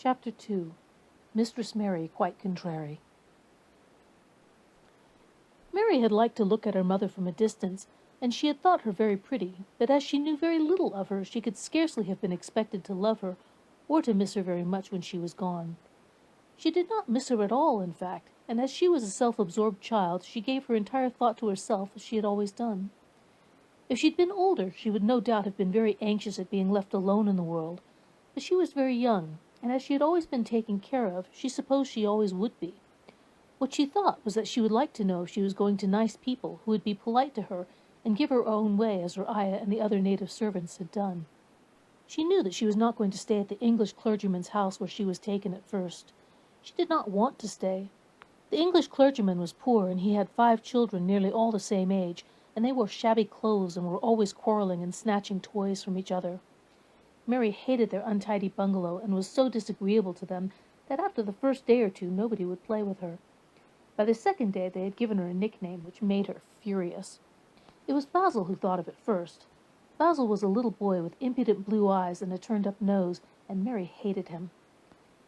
Chapter 2. Mistress Mary Quite Contrary. Mary had liked to look at her mother from a distance, and she had thought her very pretty, but as she knew very little of her, she could scarcely have been expected to love her, or to miss her very much when she was gone. She did not miss her at all, in fact, and as she was a self-absorbed child, she gave her entire thought to herself, as she had always done. If she'd been older, she would no doubt have been very anxious at being left alone in the world, but she was very young, and as she had always been taken care of, she supposed she always would be. What she thought was that she would like to know if she was going to nice people who would be polite to her and give her own way as her ayah and the other native servants had done. She knew that she was not going to stay at the English clergyman's house where she was taken at first. She did not want to stay. The English clergyman was poor, and he had 5 children nearly all the same age, and they wore shabby clothes and were always quarreling and snatching toys from each other. Mary hated their untidy bungalow and was so disagreeable to them that after the first day or two nobody would play with her. By the second day they had given her a nickname which made her furious. It was Basil who thought of it first. Basil was a little boy with impudent blue eyes and a turned-up nose, and Mary hated him.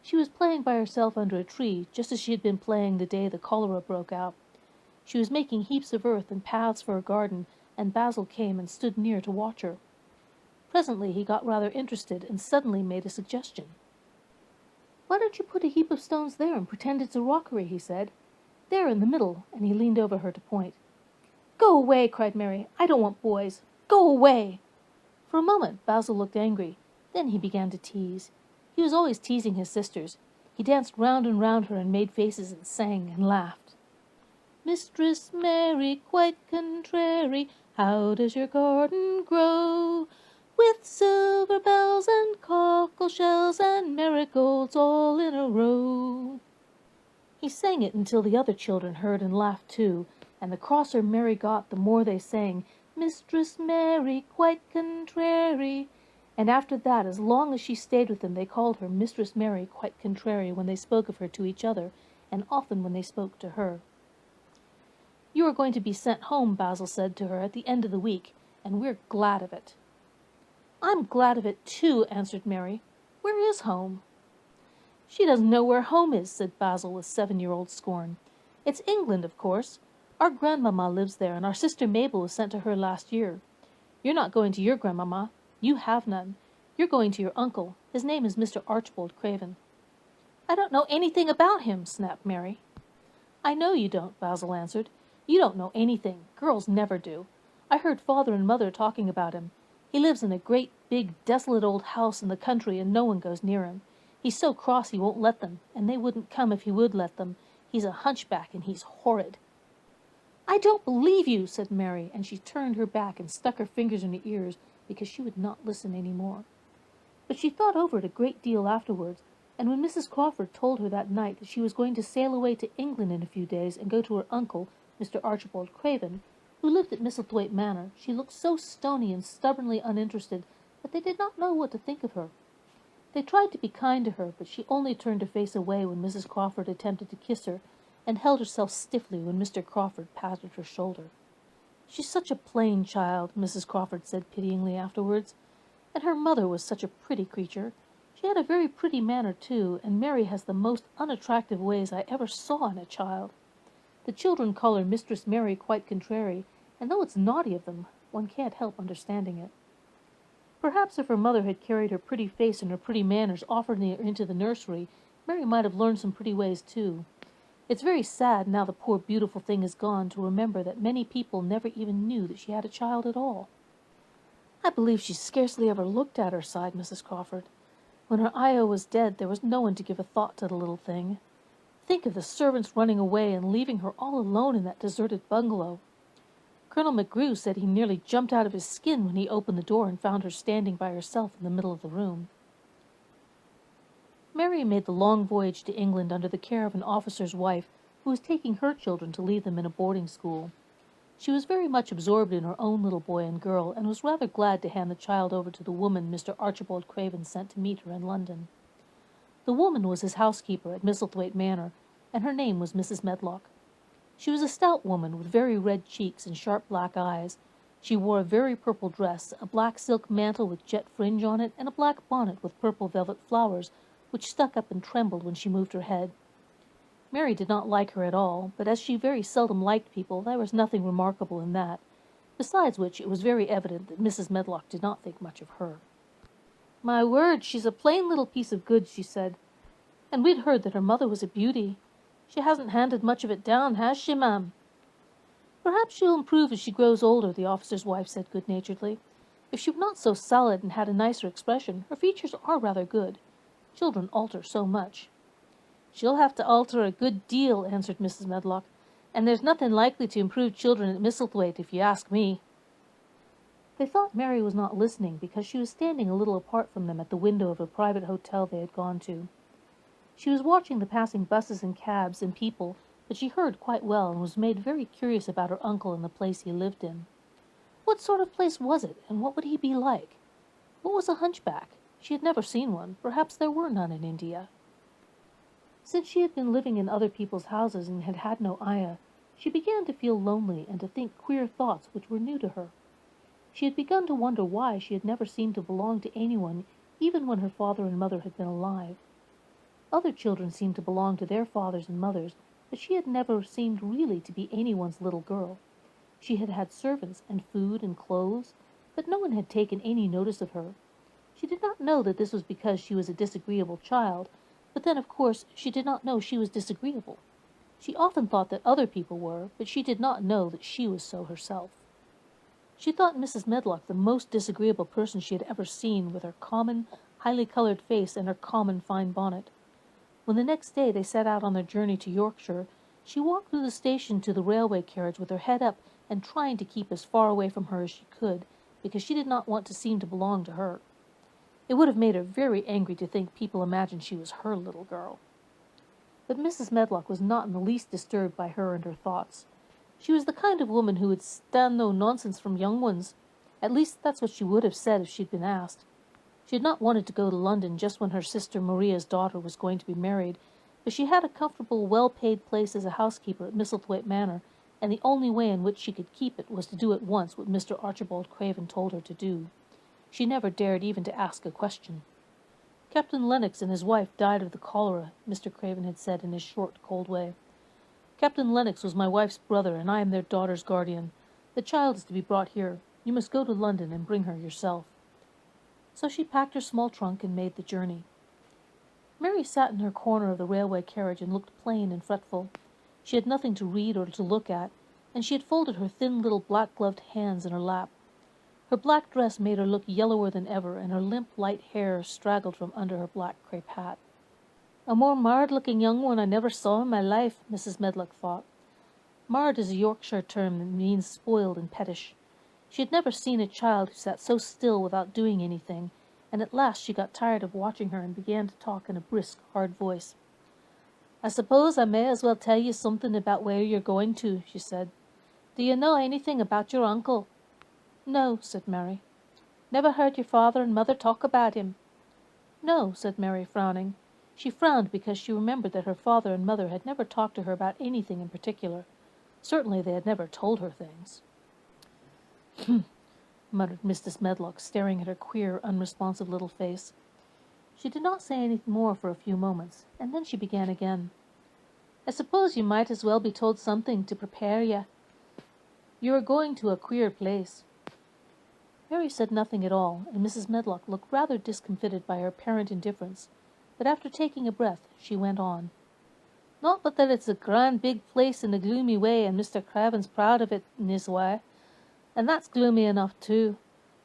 She was playing by herself under a tree, just as she had been playing the day the cholera broke out. She was making heaps of earth and paths for her garden, and Basil came and stood near to watch her. Presently he got rather interested and suddenly made a suggestion. "Why don't you put a heap of stones there and pretend it's a rockery?" he said. "There in the middle," and he leaned over her to point. "Go away!" cried Mary. "I don't want boys. Go away!" For a moment Basil looked angry. Then he began to tease. He was always teasing his sisters. He danced round and round her and made faces and sang and laughed. "Mistress Mary, quite contrary, how does your garden grow? With silver bells and cockle shells and marigolds all in a row." He sang it until the other children heard and laughed too, and the crosser Mary got, the more they sang, "Mistress Mary, quite contrary." And after that, as long as she stayed with them, they called her Mistress Mary Quite Contrary when they spoke of her to each other, and often when they spoke to her. "You are going to be sent home," Basil said to her at the end of the week, "and we're glad of it." "I'm glad of it too," answered Mary. "Where is home?" "She doesn't know where home is," said Basil with 7-year-old scorn. "It's England, of course. Our grandmamma lives there, and our sister Mabel was sent to her last year. You're not going to your grandmamma. You have none. You're going to your uncle. His name is Mr. Archibald Craven." "I don't know anything about him," snapped Mary. "I know you don't," Basil answered. "You don't know anything. Girls never do. I heard father and mother talking about him. He lives in a great, big, desolate old house in the country, and no one goes near him. He's so cross he won't let them, and they wouldn't come if he would let them. He's a hunchback, and he's horrid." "I don't believe you," said Mary, and she turned her back and stuck her fingers in her ears because she would not listen any more. But she thought over it a great deal afterwards, and when Mrs. Crawford told her that night that she was going to sail away to England in a few days and go to her uncle, Mr. Archibald Craven, who lived at Misselthwaite Manor, she looked so stony and stubbornly uninterested that they did not know what to think of her. They tried to be kind to her, but she only turned her face away when Mrs. Crawford attempted to kiss her, and held herself stiffly when Mr. Crawford patted her shoulder. "She's such a plain child," Mrs. Crawford said pityingly afterwards, "and her mother was such a pretty creature. She had a very pretty manner too, and Mary has the most unattractive ways I ever saw in a child. The children call her Mistress Mary Quite Contrary, and though it's naughty of them, one can't help understanding it." Perhaps if her mother had carried her pretty face and her pretty manners often into the nursery, Mary might have learned some pretty ways too. It's very sad, now the poor beautiful thing is gone, to remember that many people never even knew that she had a child at all. "I believe she scarcely ever looked at her," sighed Mrs. Crawford. "When her ayah was dead, there was no one to give a thought to the little thing. Think of the servants running away and leaving her all alone in that deserted bungalow. Colonel McGrew said he nearly jumped out of his skin when he opened the door and found her standing by herself in the middle of the room." Mary made the long voyage to England under the care of an officer's wife who was taking her children to leave them in a boarding school. She was very much absorbed in her own little boy and girl, and was rather glad to hand the child over to the woman Mr. Archibald Craven sent to meet her in London. The woman was his housekeeper at Misselthwaite Manor, and her name was Mrs. Medlock. She was a stout woman with very red cheeks and sharp black eyes. She wore a very purple dress, a black silk mantle with jet fringe on it, and a black bonnet with purple velvet flowers, which stuck up and trembled when she moved her head. Mary did not like her at all, but as she very seldom liked people, there was nothing remarkable in that, besides which it was very evident that Mrs. Medlock did not think much of her. "My word, she's a plain little piece of goods," she said, "and we'd heard that her mother was a beauty. She hasn't handed much of it down, has she, ma'am?" "Perhaps she'll improve as she grows older," the officer's wife said good-naturedly. "If she were not so solid and had a nicer expression, her features are rather good. Children alter so much." "She'll have to alter a good deal," answered Mrs. Medlock, "and there's nothing likely to improve children at Misselthwaite, if you ask me." They thought Mary was not listening because she was standing a little apart from them at the window of a private hotel they had gone to. She was watching the passing buses and cabs and people, but she heard quite well and was made very curious about her uncle and the place he lived in. What sort of place was it, and what would he be like? What was a hunchback? She had never seen one. Perhaps there were none in India. Since she had been living in other people's houses and had had no ayah, she began to feel lonely and to think queer thoughts which were new to her. She had begun to wonder why she had never seemed to belong to anyone, even when her father and mother had been alive. Other children seemed to belong to their fathers and mothers, but she had never seemed really to be anyone's little girl. She had had servants and food and clothes, but no one had taken any notice of her. She did not know that this was because she was a disagreeable child, but then, of course, she did not know she was disagreeable. She often thought that other people were, but she did not know that she was so herself. She thought Mrs. Medlock the most disagreeable person she had ever seen, with her common, highly colored face and her common fine bonnet. When the next day they set out on their journey to Yorkshire, she walked through the station to the railway carriage with her head up and trying to keep as far away from her as she could, because she did not want to seem to belong to her. It would have made her very angry to think people imagined she was her little girl. But Mrs. Medlock was not in the least disturbed by her and her thoughts. She was the kind of woman who would stand no nonsense from young ones. At least that's what she would have said if she'd been asked. She had not wanted to go to London just when her sister Maria's daughter was going to be married, but she had a comfortable, well-paid place as a housekeeper at Misselthwaite Manor, and the only way in which she could keep it was to do at once what Mr. Archibald Craven told her to do. She never dared even to ask a question. "Captain Lennox and his wife died of the cholera," Mr. Craven had said in his short, cold way. "Captain Lennox was my wife's brother, and I am their daughter's guardian. The child is to be brought here. You must go to London and bring her yourself." So she packed her small trunk and made the journey. Mary sat in her corner of the railway carriage and looked plain and fretful. She had nothing to read or to look at, and she had folded her thin little black-gloved hands in her lap. Her black dress made her look yellower than ever, and her limp, light hair straggled from under her black crape hat. "A more marred-looking young one I never saw in my life," Mrs. Medlock thought. Marred is a Yorkshire term that means spoiled and pettish. She had never seen a child who sat so still without doing anything, and at last she got tired of watching her and began to talk in a brisk, hard voice. "I suppose I may as well tell you something about where you're going to," she said. "Do you know anything about your uncle?" "No," said Mary. "Never heard your father and mother talk about him?" "No," said Mary, frowning. She frowned because she remembered that her father and mother had never talked to her about anything in particular. Certainly they had never told her things. "Humph," muttered Mrs. Medlock, staring at her queer, unresponsive little face. She did not say anything more for a few moments, and then she began again. "I suppose you might as well be told something to prepare you. You are going to a queer place." Mary said nothing at all, and Mrs. Medlock looked rather discomfited by her apparent indifference, but after taking a breath, she went on. "Not but that it's a grand big place in a gloomy way, and Mr. Craven's proud of it in his way, and that's gloomy enough too.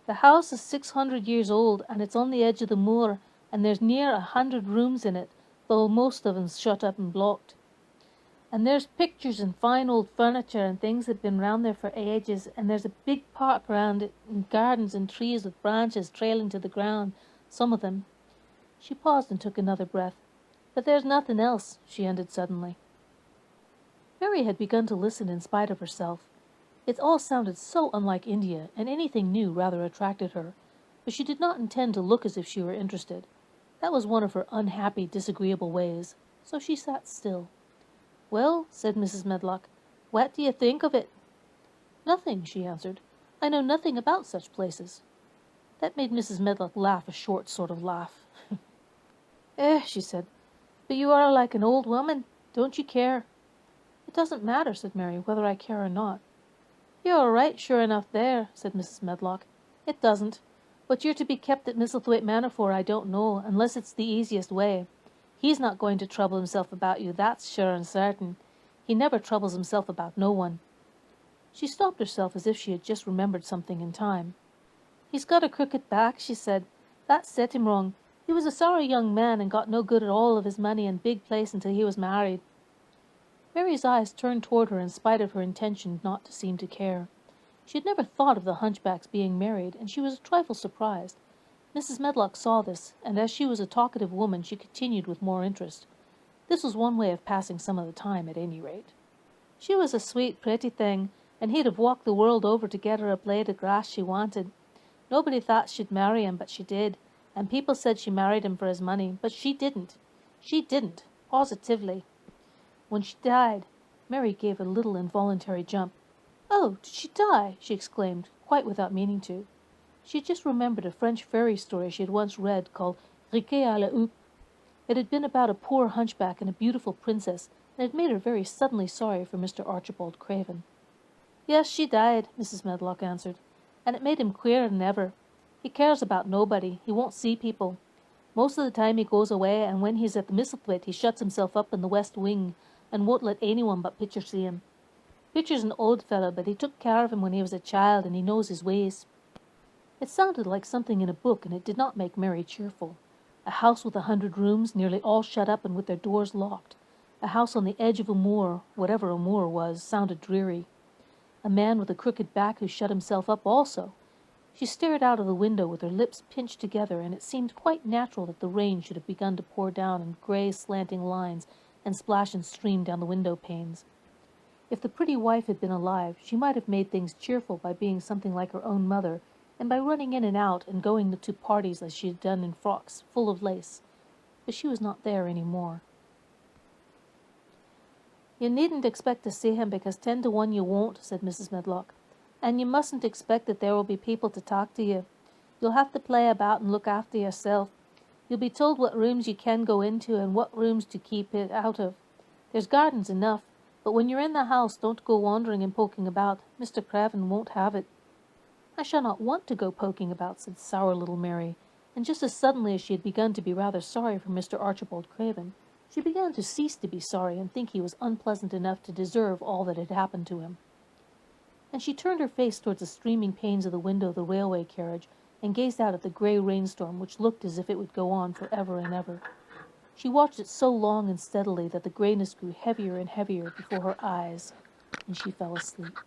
The house is 600 years old, and it's on the edge of the moor, and there's near 100 rooms in it, though most of 'em's shut up and blocked. And there's pictures and fine old furniture and things that been round there for ages, and there's a big park round it, and gardens and trees with branches trailing to the ground, some of them." She paused and took another breath. "But there's nothing else," she ended suddenly. Mary had begun to listen in spite of herself. It all sounded so unlike India, and anything new rather attracted her, but she did not intend to look as if she were interested. That was one of her unhappy, disagreeable ways, so she sat still. "Well," said Mrs. Medlock, "what do you think of it?" "Nothing," she answered. "I know nothing about such places." That made Mrs. Medlock laugh a short sort of laugh. She said, but you are like an old woman. Don't you care? It doesn't matter, said Mary, whether I care or not. You're all right, sure enough there, said Mrs. Medlock. It doesn't. What you're to be kept at Misselthwaite Manor for I don't know, unless it's the easiest way. He's not going to trouble himself about you, that's sure and certain. He never troubles himself about no one. She stopped herself as if she had just remembered something in time. He's got a crooked back, she said. That set him wrong. He was a sorry young man and got no good at all of his money and big place until he was married. Mary's eyes turned toward her in spite of her intention not to seem to care. She had never thought of the hunchback's being married, and she was a trifle surprised. Mrs. Medlock saw this, and as she was a talkative woman, she continued with more interest. This was one way of passing some of the time, at any rate. She was a sweet, pretty thing, and he'd have walked the world over to get her a blade of grass she wanted. Nobody thought she'd marry him, but she did, and people said she married him for his money, but she didn't. She didn't, positively. When she died, Mary gave a little involuntary jump. Oh, did she die? She exclaimed, quite without meaning to. She had just remembered a French fairy story she had once read called Riquet à la Houppe. It had been about a poor hunchback and a beautiful princess, and it made her very suddenly sorry for Mr. Archibald Craven. Yes, she died, Mrs. Medlock answered, and it made him queerer than ever. He cares about nobody. He won't see people. Most of the time he goes away, and when he's at the Misselthwaite he shuts himself up in the west wing, and won't let anyone but Pitcher see him. Pitcher's an old fellow, but he took care of him when he was a child, and he knows his ways. It sounded like something in a book, and it did not make Mary cheerful. A house with 100 rooms, nearly all shut up and with their doors locked. A house on the edge of a moor, whatever a moor was, sounded dreary. A man with a crooked back who shut himself up also. She stared out of the window with her lips pinched together, and it seemed quite natural that the rain should have begun to pour down in grey slanting lines and splash and stream down the window panes. If the pretty wife had been alive, she might have made things cheerful by being something like her own mother, and by running in and out and going to parties as she had done in frocks full of lace. But she was not there any more. You needn't expect to see him, because 10 to 1 you won't, said Mrs. Medlock. And you mustn't expect that there will be people to talk to you. You'll have to play about and look after yourself. You'll be told what rooms you can go into and what rooms to keep it out of. There's gardens enough, but when you're in the house, don't go wandering and poking about. Mr. Craven won't have it. I shall not want to go poking about, said sour little Mary, and just as suddenly as she had begun to be rather sorry for Mr. Archibald Craven, she began to cease to be sorry and think he was unpleasant enough to deserve all that had happened to him. And she turned her face towards the streaming panes of the window of the railway carriage and gazed out at the grey rainstorm, which looked as if it would go on for ever and ever. She watched it so long and steadily that the greyness grew heavier and heavier before her eyes, and she fell asleep.